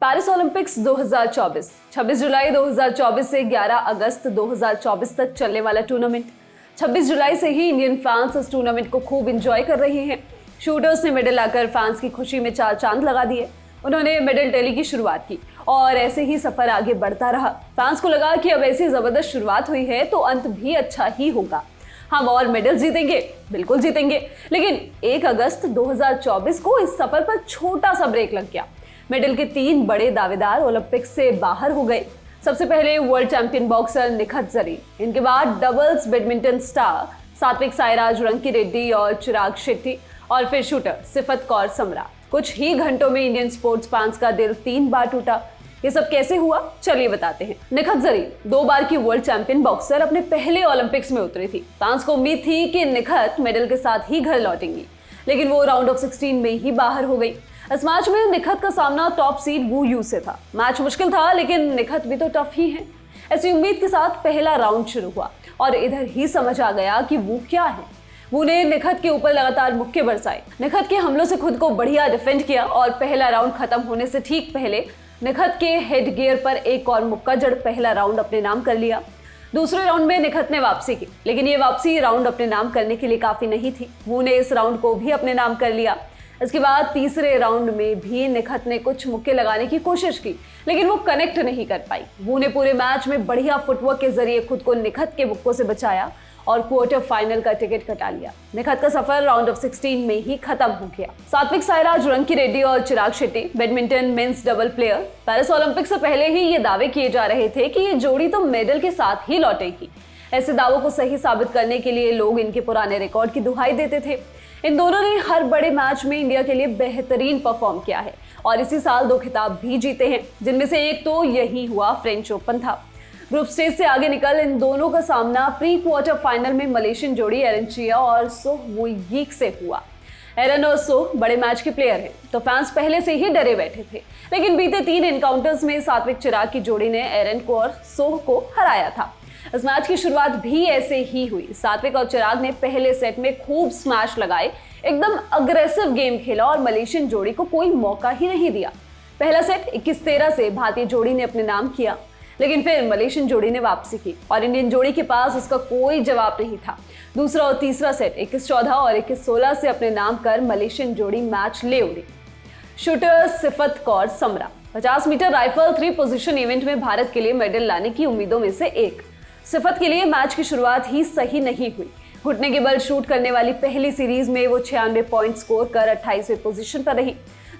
Paris Olympics 2024 26 जुलाई 2024 से 11 अगस्त 2024 तक चलने वाला टूर्नामेंट। 26 जुलाई से ही इंडियन फैंस इस टूर्नामेंट को खूब एंजॉय कर रहे हैं। शूटर्स ने मेडल लाकर फैंस की खुशी में चार चांद लगा दिए। उन्होंने मेडल टैली की शुरुआत की और ऐसे ही सफर आगे बढ़ता रहा। फैंस को लगा कि अब ऐसी जबरदस्त शुरुआत हुई है तो अंत भी अच्छा ही होगा, हम और मेडल जीतेंगे, बिल्कुल जीतेंगे। लेकिन 1 अगस्त 2024 को इस सफर पर छोटा सा ब्रेक लग गया। मेडल के 3 बड़े दावेदार ओलंपिक्स से बाहर हो गए। सबसे पहले world champion boxer Nikhat Zareen, इनके बाद डबल्स बैडमिंटन स्टार सात्विक साईराज रंकीरेड्डी और चिराग शेट्टी, और फिर शूटर सिफत कौर समरा। कुछ ही घंटों में इंडियन स्पोर्ट्स फैंस का दिल 3 बार टूटा। ये सब कैसे हुआ, चलिए बताते हैं। निखत जरीन 2 बार की वर्ल्ड चैंपियन बॉक्सर अपने पहले ओलंपिक्स में उतरी थी। फैंस को उम्मीद थी कि निखत मेडल के साथ ही घर लौटेंगी, लेकिन वो राउंड ऑफ 16 में ही बाहर हो गई। इस मैच में निखत का सामना टॉप सीड वू यू से था। मैच मुश्किल था, लेकिन निखत भी तो टफ ही है। ऐसी उम्मीद के साथ पहला राउंड शुरू हुआ और इधर ही समझ आ गया कि वू क्या है। वू ने निखत के ऊपर लगातार मुक्के बरसाए। निखत के हमलों से खुद को बढ़िया डिफेंड किया और पहला राउंड खत्म होने से ठीक पहले निखत के हेड गियर पर एक और मुक्का जड़ पहला राउंड अपने नाम कर लिया। दूसरे राउंड में निखत ने वापसी की, लेकिन ये वापसी राउंड अपने नाम करने के लिए काफी नहीं थी। वू ने इस राउंड को भी अपने नाम कर लिया। इसके बाद तीसरे राउंड में भी निखत ने कुछ मुक्के लगाने की कोशिश की, लेकिन वो कनेक्ट नहीं कर पाई। वू ने पूरे मैच में बढ़िया फुटवर्क के जरिए खुद को निखत के मुक्कों से बचाया और क्वार्टर फाइनल का टिकट कटा लिया। निखत का सफर राउंड ऑफ 16 में ही खत्म हो गया। सात्विक साईराज रंकीरेड्डी और Chirag Shetty badminton men's double player, Paris Olympic से पहले ही ये दावे किए जा रहे थे कि ये जोड़ी तो मेडल के साथ ही लौटेगी। ऐसे दावों को सही साबित करने के लिए लोग इनके पुराने रिकॉर्ड की दुहाई देते थे। इन दोनों ने हर बड़े मैच में इंडिया के लिए बेहतरीन परफॉर्म किया है और इसी साल 2 खिताब भी जीते हैं, जिनमें से एक तो यही हुआ फ्रेंच ओपन था। ग्रुप स्टेज से आगे निकल इन दोनों का सामना प्री क्वार्टर फाइनल में मलेशियन जोड़ी एरन चिया और सोह वुई यीक से हुआ। एरन और सोह बड़े मैच के प्लेयर हैं, तो फैंस पहले से ही डरे बैठे थे। लेकिन बीते 3 एनकाउंटर्स में सात्विक चिराग की जोड़ी ने एरन को और सोह को हराया था। इस मैच की शुरुआत भी ऐसे ही हुई। सात्विक और चिराग ने पहले सेट में खूब स्मैश लगाए, एकदम अग्रेसिव गेम खेला और मलेशियन जोड़ी को कोई मौका ही नहीं दिया। पहला सेट 21-13 से भारतीय जोड़ी ने अपने नाम किया, लेकिन फिर मलेशियन जोड़ी ने वापसी की और इंडियन जोड़ी के पास उसका कोई जवाब नहीं था। दूसरा और तीसरा सेट 21-14 और 21-16 से अपने नाम कर मलेशियन जोड़ी मैच ले उड़ी। Shooter Sifat Kaur Samra 50 metre rifle 3 position event में भारत के लिए मेडल लाने की उम्मीदों में से एक। सिफत के लिए मैच की शुरुआत ही सही नहीं हुई। घुटने के बल शूट करने वाली पहली सीरीज में वो 96 पॉइंट स्कोर कर 28वें पोजीशन पर रही।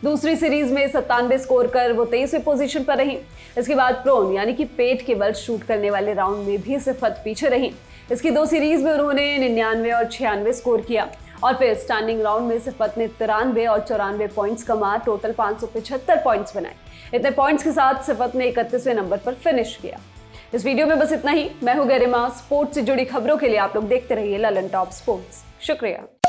दूसरी सीरीज में 97 स्कोर कर वो 23वें पोजीशन पर रही। इसके बाद प्रोन यानी कि पेट के बल शूट करने वाले राउंड में भी सिफत पीछे रही। इसकी 2 सीरीज में उन्होंने 99 और 96 स्कोर किया और फिर स्टैंडिंग राउंड में सिफत ने 93 और 94 पॉइंट्स कमा टोटल 575 पॉइंट्स बनाए। इतने पॉइंट्स के साथ सिफत ने 31वें नंबर पर फिनिश किया। इस वीडियो में बस इतना ही। मैं हूं गरिमा। स्पोर्ट्स से जुड़ी खबरों के लिए आप लोग देखते रहिए ललन टॉप स्पोर्ट्स। शुक्रिया।